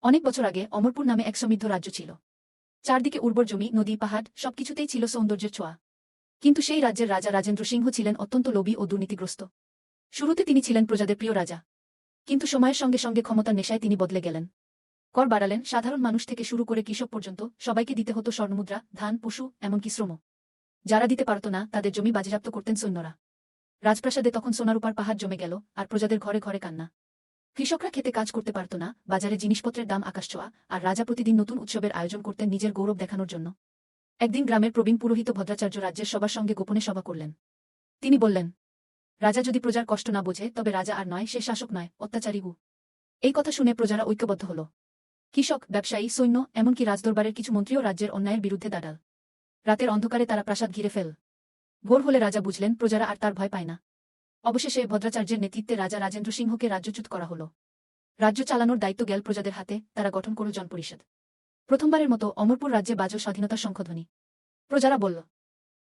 অনেক বছর আগে অমরপুর নামে এক সমৃদ্ধ রাজ্য ছিল। চারদিকে উর্বর জমি, নদী, পাহাড় সবকিছুতেই ছিল সৌন্দর্যের ছোঁয়া। কিন্তু সেই রাজ্যের রাজা রাজেন্দ্র সিংহ ছিলেন অত্যন্ত লোভী ও দুর্নীতিগ্রস্ত। শুরুতে তিনি ছিলেন প্রজাদের প্রিয় রাজা, কিন্তু সময়ের সঙ্গে সঙ্গে ক্ষমতার নেশায় তিনি বদলে গেলেন। কর বাড়ালেন, সাধারণ মানুষ থেকে শুরু করে কৃষক পর্যন্ত সবাইকে দিতে হতো স্বর্ণমুদ্রা, ধান, পশু, এমনকি শ্রম। যারা দিতে পারত না তাদের জমি বাজেয়াপ্ত করতেন সৈন্যরা। রাজপ্রাসাদে তখন সোনারূপার পাহাড় জমে গেল, আর প্রজাদের ঘরে ঘরে কান্না। কৃষকরা খেতে কাজ করতে পারত না, বাজারে জিনিসপত্রের দাম আকাশছোঁয়া, আর রাজা প্রতিদিন নতুন উৎসবের আয়োজন করতেন নিজের গৌরব দেখানোর জন্য। একদিন গ্রামের প্রবীণ পুরোহিত ভদ্রাচার্য রাজ্যের সবার সঙ্গে গোপনে সভা করলেন। তিনি বললেন, রাজা যদি প্রজার কষ্ট না বোঝে তবে রাজা আর নয়, সে শাসক নয়, অত্যাচারী গু। এই কথা শুনে প্রজারা ঐক্যবদ্ধ হল। কৃষক, ব্যবসায়ী, সৈন্য, এমনকি রাজদরবারের কিছু মন্ত্রীও রাজ্যের অন্যায়ের বিরুদ্ধে দাঁড়াল। রাতের অন্ধকারে তারা প্রাসাদ ঘিরে ফেল। ভোর হলে রাজা বুঝলেন প্রজারা আর তার ভয় পায় না। অবশেষে ভদ্রাচার্যের নেতৃত্বে রাজা রাজেন্দ্র সিংহকে রাজ্যচ্যুত করা হল। রাজ্য চালানোর দায়িত্ব গেল প্রজাদের হাতে, তারা গঠন করল জনপরিষদ। প্রথমবারের মতো অমরপুর রাজ্যে বাজল স্বাধীনতার শঙ্খধ্বনি। প্রজারা বলল,